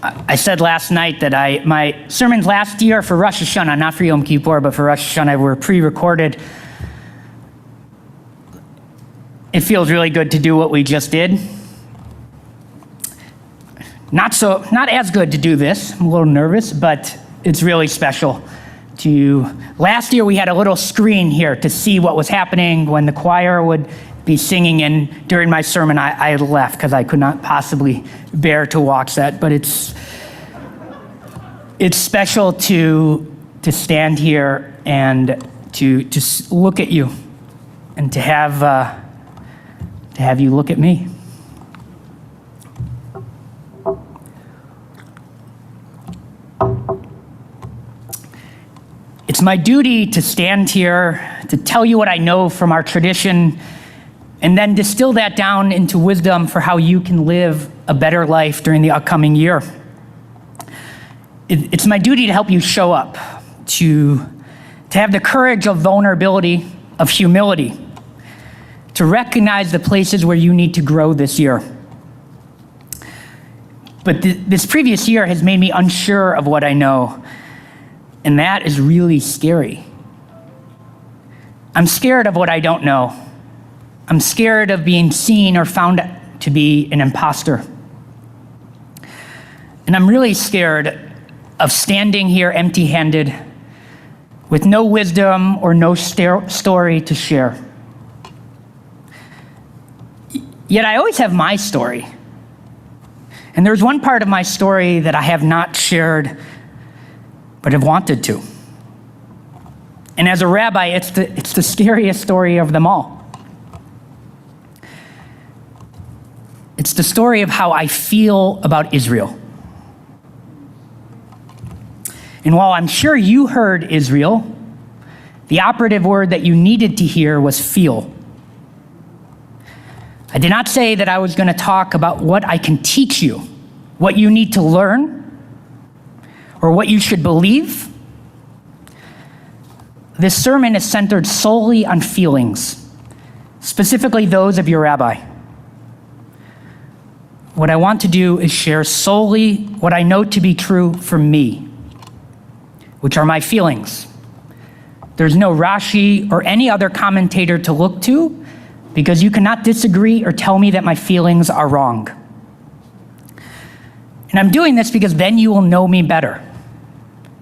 I said last night that my sermons last year for Rosh Hashanah, not for Yom Kippur, but for Rosh Hashanah, were pre-recorded. It feels really good to do what we just did. Not as good to do this. I'm a little nervous, but it's really special. Last year we had a little screen here to see what was happening when the choir would be singing, and during my sermon I left because I could not possibly bear to watch that. But it's special to stand here and to just look at you and to have you look at me. It's my duty to stand here to tell you what I know from our tradition and then distill that down into wisdom for how you can live a better life during the upcoming year. It's my duty to help you show up, to have the courage of vulnerability, of humility, to recognize the places where you need to grow this year. But this previous year has made me unsure of what I know, and that is really scary. I'm scared of what I don't know. I'm scared of being seen or found to be an imposter. And I'm really scared of standing here empty-handed with no wisdom or no story to share. Yet I always have my story. And there's one part of my story that I have not shared, but have wanted to. And as a rabbi, it's the scariest story of them all. It's the story of how I feel about Israel. And while I'm sure you heard Israel, the operative word that you needed to hear was feel. I did not say that I was going to talk about what I can teach you, what you need to learn, or what you should believe. This sermon is centered solely on feelings, specifically those of your rabbi. What I want to do is share solely what I know to be true for me, which are my feelings. There's no Rashi or any other commentator to look to, because you cannot disagree or tell me that my feelings are wrong. And I'm doing this because then you will know me better.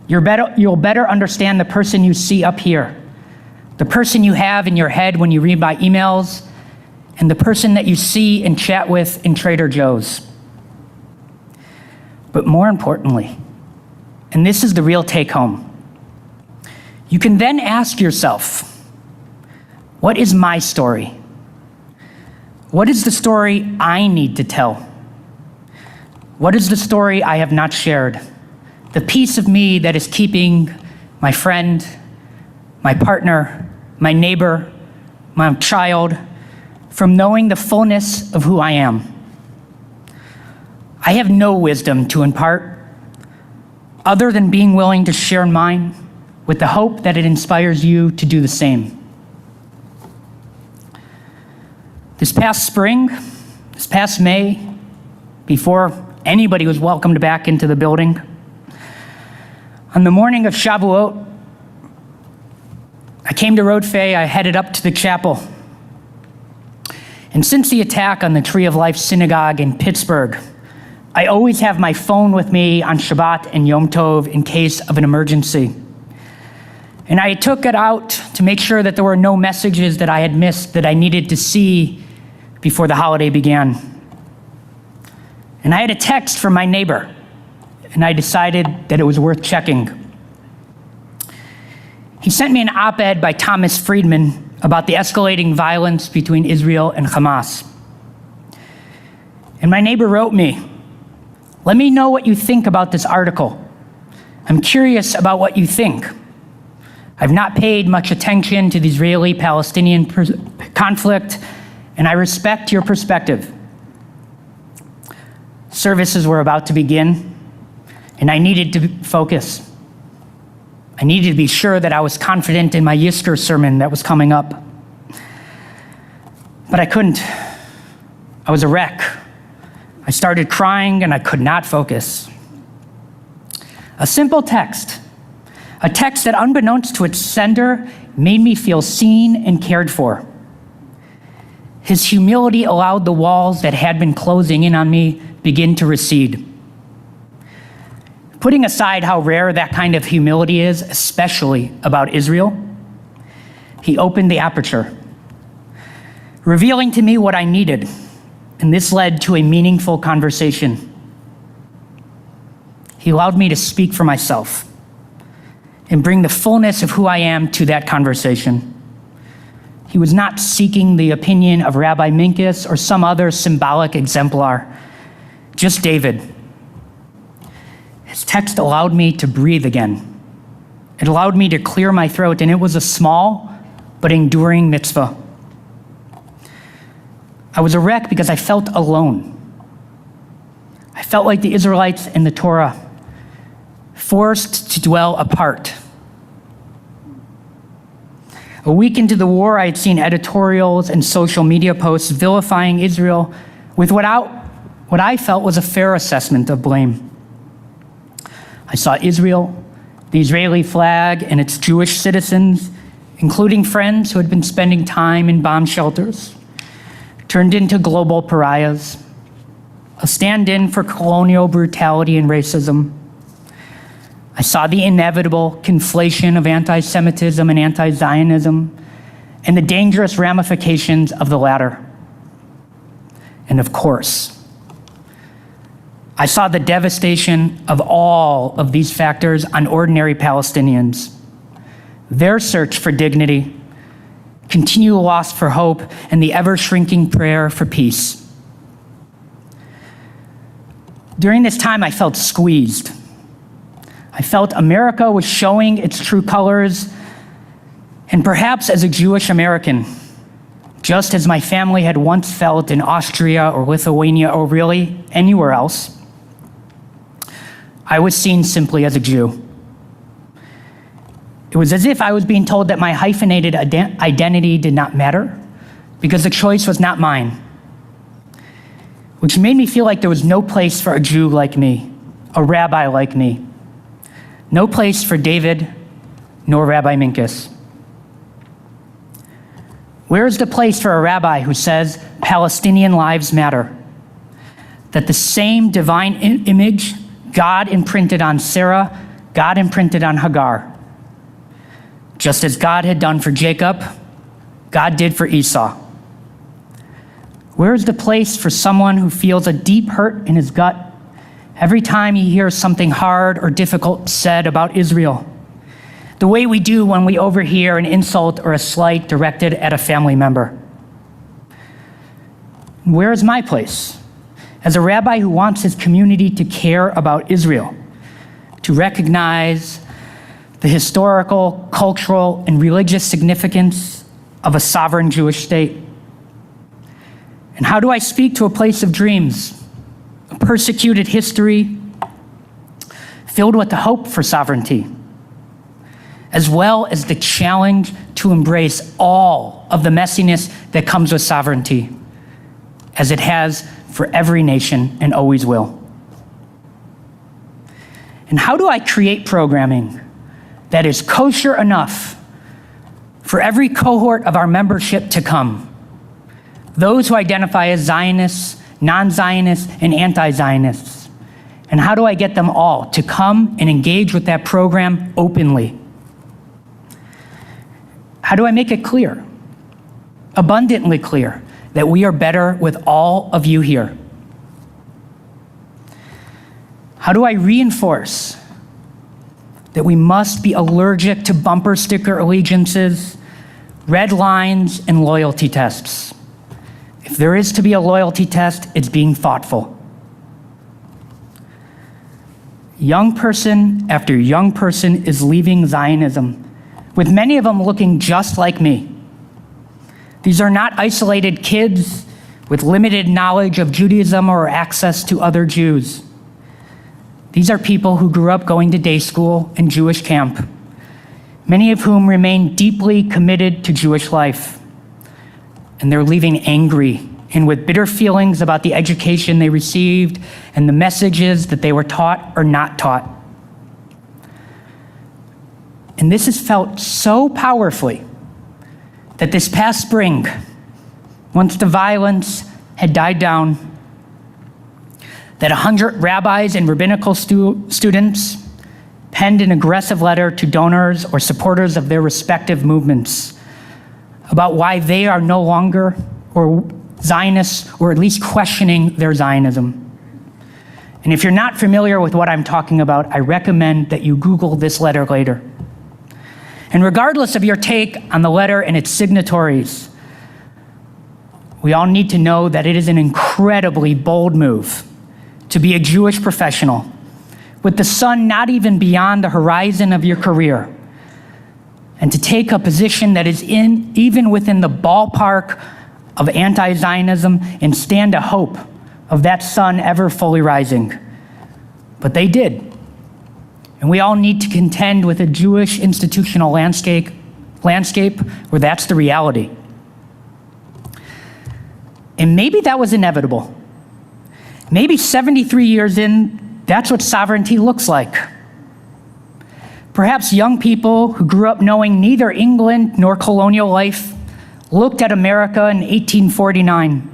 You'll better understand the person you see up here, the person you have in your head when you read my emails, and the person that you see and chat with in Trader Joe's. But more importantly, and this is the real take home, you can then ask yourself, what is my story? What is the story I need to tell? What is the story I have not shared? The piece of me that is keeping my friend, my partner, my neighbor, my child from knowing the fullness of who I am. I have no wisdom to impart other than being willing to share mine with the hope that it inspires you to do the same. This past spring, this past May, before anybody was welcomed back into the building, on the morning of Shavuot, I came to Rodfei, I headed up to the chapel. And since the attack on the Tree of Life Synagogue in Pittsburgh, I always have my phone with me on Shabbat and Yom Tov in case of an emergency. And I took it out to make sure that there were no messages that I had missed that I needed to see before the holiday began. And I had a text from my neighbor, and I decided that it was worth checking. He sent me an op-ed by Thomas Friedman about the escalating violence between Israel and Hamas. And my neighbor wrote me, "Let me know what you think about this article. I'm curious about what you think. I've not paid much attention to the Israeli-Palestinian conflict, and I respect your perspective." Services were about to begin, and I needed to focus. I needed to be sure that I was confident in my Yisker sermon that was coming up. But I couldn't. I was a wreck. I started crying and I could not focus. A simple text, a text that unbeknownst to its sender made me feel seen and cared for. His humility allowed the walls that had been closing in on me begin to recede. Putting aside how rare that kind of humility is, especially about Israel, he opened the aperture, revealing to me what I needed, and this led to a meaningful conversation. He allowed me to speak for myself and bring the fullness of who I am to that conversation. He was not seeking the opinion of Rabbi Minkus or some other symbolic exemplar, just David. His text allowed me to breathe again. It allowed me to clear my throat, and it was a small but enduring mitzvah. I was a wreck because I felt alone. I felt like the Israelites in the Torah, forced to dwell apart. A week into the war, I had seen editorials and social media posts vilifying Israel with what I felt was a fair assessment of blame. I saw Israel, the Israeli flag, and its Jewish citizens, including friends who had been spending time in bomb shelters, turned into global pariahs, a stand-in for colonial brutality and racism. I saw the inevitable conflation of anti-Semitism and anti-Zionism and the dangerous ramifications of the latter. And of course, I saw the devastation of all of these factors on ordinary Palestinians, their search for dignity, continual loss for hope, and the ever-shrinking prayer for peace. During this time, I felt squeezed. I felt America was showing its true colors, and perhaps as a Jewish American, just as my family had once felt in Austria or Lithuania or really anywhere else, I was seen simply as a Jew. It was as if I was being told that my hyphenated identity did not matter because the choice was not mine, which made me feel like there was no place for a Jew like me, a rabbi like me, no place for David nor Rabbi Minkus. Where is the place for a rabbi who says Palestinian lives matter? That the same divine image God imprinted on Sarah, God imprinted on Hagar. Just as God had done for Jacob, God did for Esau. Where is the place for someone who feels a deep hurt in his gut every time he hears something hard or difficult said about Israel, the way we do when we overhear an insult or a slight directed at a family member? Where is my place as a rabbi who wants his community to care about Israel, to recognize the historical, cultural, and religious significance of a sovereign Jewish state? And how do I speak to a place of dreams, a persecuted history filled with the hope for sovereignty, as well as the challenge to embrace all of the messiness that comes with sovereignty, as it has for every nation and always will? And how do I create programming that is kosher enough for every cohort of our membership to come? Those who identify as Zionists, non-Zionists, and anti-Zionists. And how do I get them all to come and engage with that program openly? How do I make it clear, abundantly clear, that we are better with all of you here? How do I reinforce that we must be allergic to bumper sticker allegiances, red lines, and loyalty tests? If there is to be a loyalty test, it's being thoughtful. Young person after young person is leaving Zionism, with many of them looking just like me. These are not isolated kids with limited knowledge of Judaism or access to other Jews. These are people who grew up going to day school and Jewish camp, many of whom remain deeply committed to Jewish life. And they're leaving angry and with bitter feelings about the education they received and the messages that they were taught or not taught. And this is felt so powerfully that this past spring, once the violence had died down, that 100 rabbis and rabbinical students penned an aggressive letter to donors or supporters of their respective movements about why they are no longer or Zionists, or at least questioning their Zionism. And if you're not familiar with what I'm talking about, I recommend that you Google this letter later. And regardless of your take on the letter and its signatories, we all need to know that it is an incredibly bold move to be a Jewish professional with the sun not even beyond the horizon of your career, and to take a position that is even within the ballpark of anti-Zionism and stand a hope of that sun ever fully rising. But they did. And we all need to contend with a Jewish institutional landscape where that's the reality. And maybe that was inevitable. Maybe 73 years in, that's what sovereignty looks like. Perhaps young people who grew up knowing neither England nor colonial life looked at America in 1849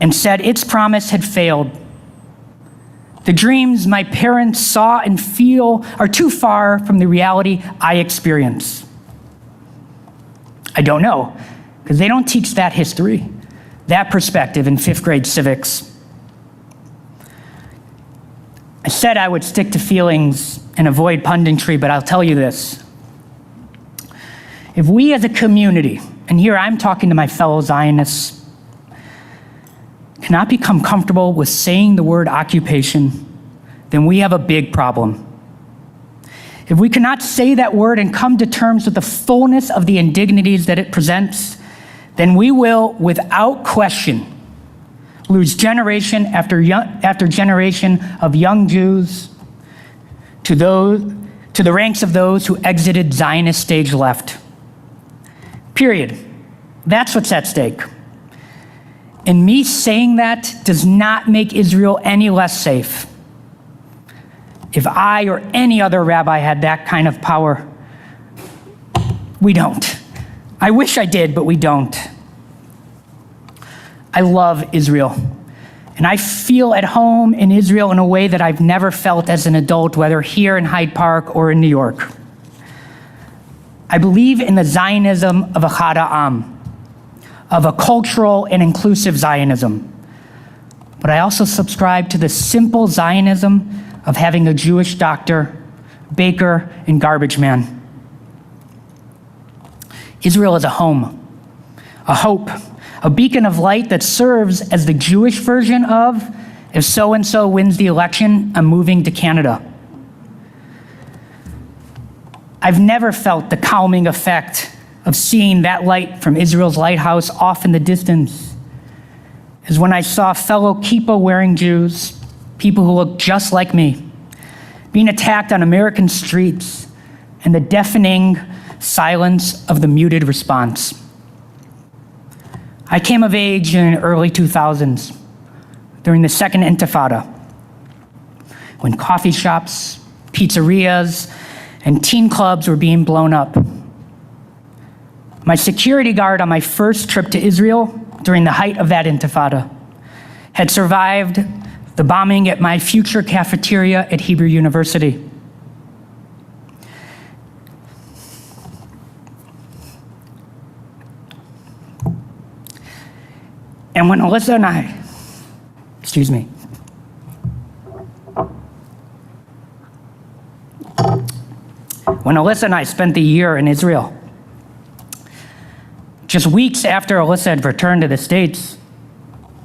and said its promise had failed. The dreams my parents saw and feel are too far from the reality I experience. I don't know, because they don't teach that history, that perspective in 5th grade civics. I said I would stick to feelings and avoid punditry, but I'll tell you this. If we as a community, and here I'm talking to my fellow Zionists, cannot become comfortable with saying the word occupation, then we have a big problem. If we cannot say that word and come to terms with the fullness of the indignities that it presents, then we will, without question, lose generation after generation of young Jews to the ranks of those who exited Zionist stage left. Period. That's what's at stake. And me saying that does not make Israel any less safe. If I or any other rabbi had that kind of power, we don't. I wish I did, but we don't. I love Israel, and I feel at home in Israel in a way that I've never felt as an adult, whether here in Hyde Park or in New York. I believe in the Zionism of Echad Ha'am, of a cultural and inclusive Zionism. But I also subscribe to the simple Zionism of having a Jewish doctor, baker, and garbage man. Israel is a home, a hope, a beacon of light that serves as the Jewish version of, if so-and-so wins the election, I'm moving to Canada. I've never felt the calming effect of seeing that light from Israel's lighthouse off in the distance is when I saw fellow kippah-wearing Jews, people who look just like me, being attacked on American streets and the deafening silence of the muted response. I came of age in the early 2000s during the Second Intifada, when coffee shops, pizzerias, and teen clubs were being blown up. My security guard on my first trip to Israel during the height of that Intifada had survived the bombing at my future cafeteria at Hebrew University. And when Alyssa and I, when Alyssa and I spent the year in Israel, just weeks after Alyssa had returned to the States,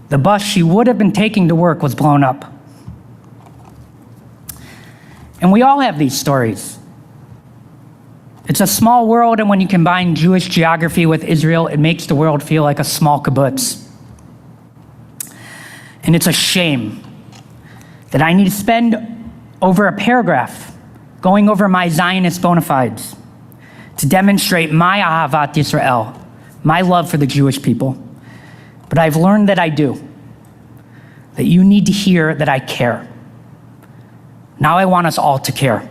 the bus she would have been taking to work was blown up. And we all have these stories. It's a small world, and when you combine Jewish geography with Israel, it makes the world feel like a small kibbutz. And it's a shame that I need to spend over a paragraph going over my Zionist bona fides to demonstrate my Ahavat Yisrael, my love for the Jewish people. But I've learned that I do, that you need to hear that I care. Now I want us all to care.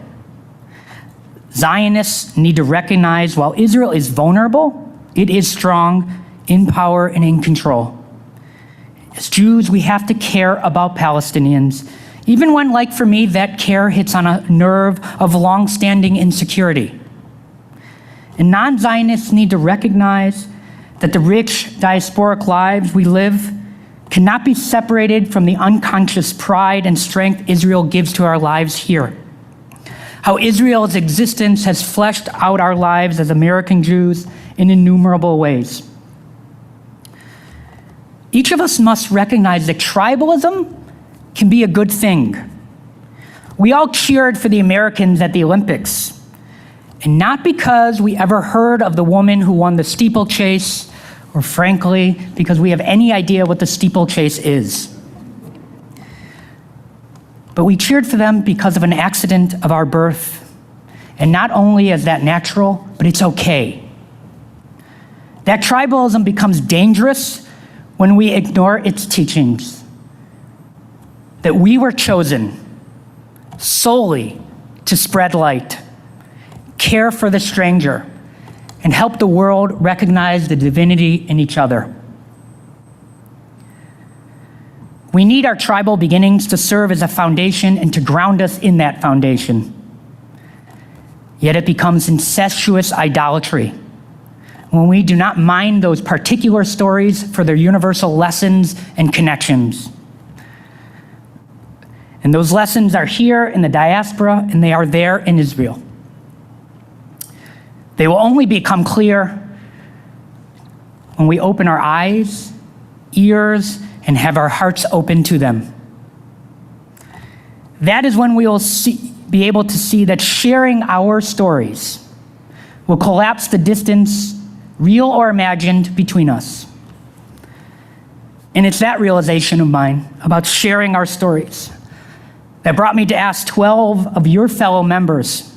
Zionists need to recognize while Israel is vulnerable, it is strong, in power, and in control. As Jews, we have to care about Palestinians, even when, like for me, that care hits on a nerve of long-standing insecurity. And non-Zionists need to recognize that the rich diasporic lives we live cannot be separated from the unconscious pride and strength Israel gives to our lives here. How Israel's existence has fleshed out our lives as American Jews in innumerable ways. Each of us must recognize that tribalism can be a good thing. We all cheered for the Americans at the Olympics, and not because we ever heard of the woman who won the steeplechase, or frankly, because we have any idea what the steeplechase is. But we cheered for them because of an accident of our birth, and not only is that natural, but it's okay. That tribalism becomes dangerous when we ignore its teachings, that we were chosen solely to spread light, care for the stranger, and help the world recognize the divinity in each other. We need our tribal beginnings to serve as a foundation and to ground us in that foundation. Yet it becomes incestuous idolatry when we do not mind those particular stories for their universal lessons and connections. And those lessons are here in the diaspora, and they are there in Israel. They will only become clear when we open our eyes, ears, and have our hearts open to them. That is when we will be able to see that sharing our stories will collapse the distance, real or imagined, between us. And it's that realization of mine about sharing our stories that brought me to ask 12 of your fellow members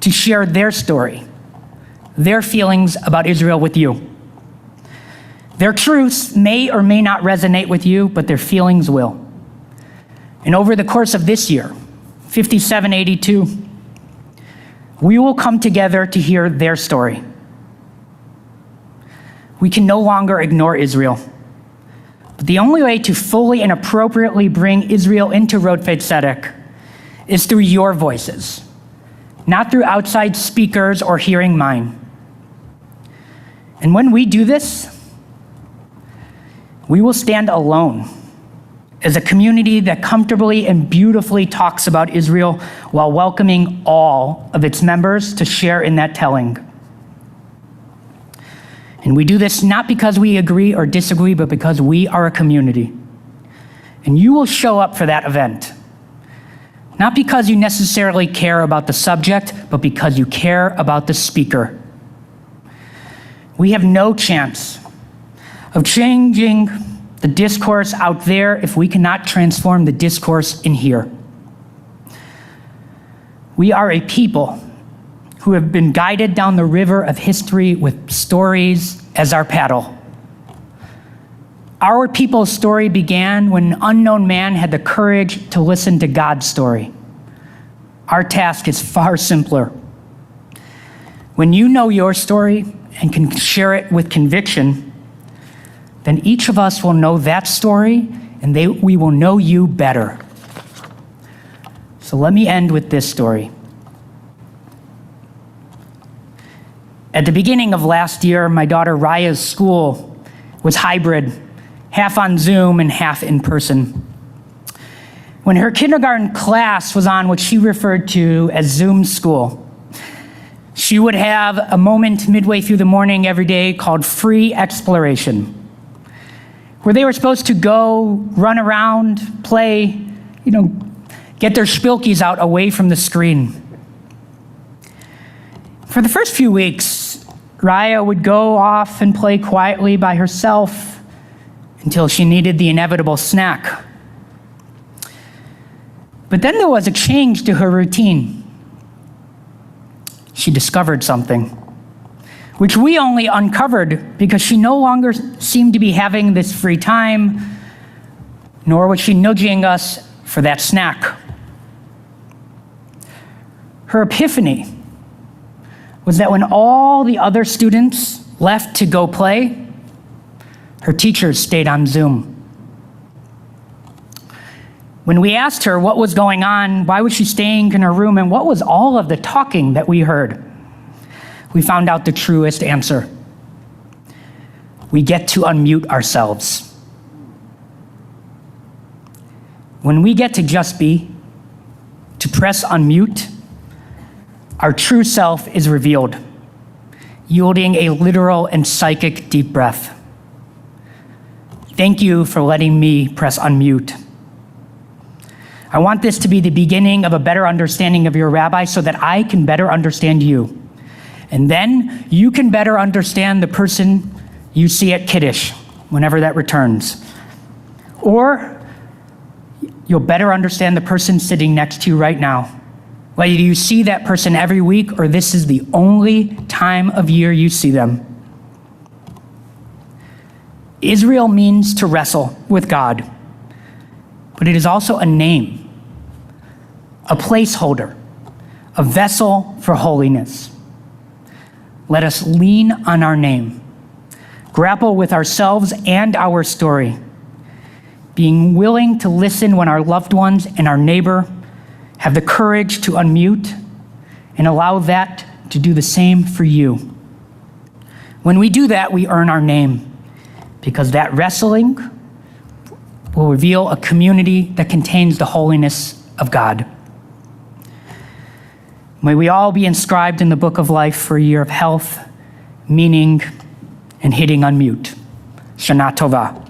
to share their story, their feelings about Israel with you. Their truths may or may not resonate with you, but their feelings will. And over the course of this year, 5782, we will come together to hear their story. We can no longer ignore Israel. But the only way to fully and appropriately bring Israel into Rodfei Tzedek is through your voices, not through outside speakers or hearing mine. And when we do this, we will stand alone as a community that comfortably and beautifully talks about Israel while welcoming all of its members to share in that telling. And we do this not because we agree or disagree, but because we are a community. And you will show up for that event, not because you necessarily care about the subject, but because you care about the speaker. We have no chance of changing the discourse out there if we cannot transform the discourse in here. We are a people who have been guided down the river of history with stories as our paddle. Our people's story began when an unknown man had the courage to listen to God's story. Our task is far simpler. When you know your story and can share it with conviction, then each of us will know that story, and we will know you better. So let me end with this story. At the beginning of last year, my daughter Raya's school was hybrid, half on Zoom and half in person. When her kindergarten class was on what she referred to as Zoom school, she would have a moment midway through the morning every day called free exploration, where they were supposed to go, run around, play, get their spilkies out away from the screen. For the first few weeks, Raya would go off and play quietly by herself until she needed the inevitable snack. But then there was a change to her routine. She discovered something, which we only uncovered because she no longer seemed to be having this free time, nor was she nudging us for that snack. Her epiphany was that when all the other students left to go play, her teachers stayed on Zoom. When we asked her what was going on, why was she staying in her room, and what was all of the talking that we heard, we found out the truest answer. We get to unmute ourselves. When we get to just be, to press unmute, our true self is revealed, yielding a literal and psychic deep breath. Thank you for letting me press unmute. I want this to be the beginning of a better understanding of your rabbi so that I can better understand you. And then you can better understand the person you see at Kiddush, whenever that returns. Or you'll better understand the person sitting next to you right now. Whether you see that person every week or this is the only time of year you see them. Israel means to wrestle with God, but it is also a name, a placeholder, a vessel for holiness. Let us lean on our name, grapple with ourselves and our story, being willing to listen when our loved ones and our neighbor have the courage to unmute, and allow that to do the same for you. When we do that, we earn our name, because that wrestling will reveal a community that contains the holiness of God. May we all be inscribed in the book of life for a year of health, meaning, and hitting unmute. Shana Tova.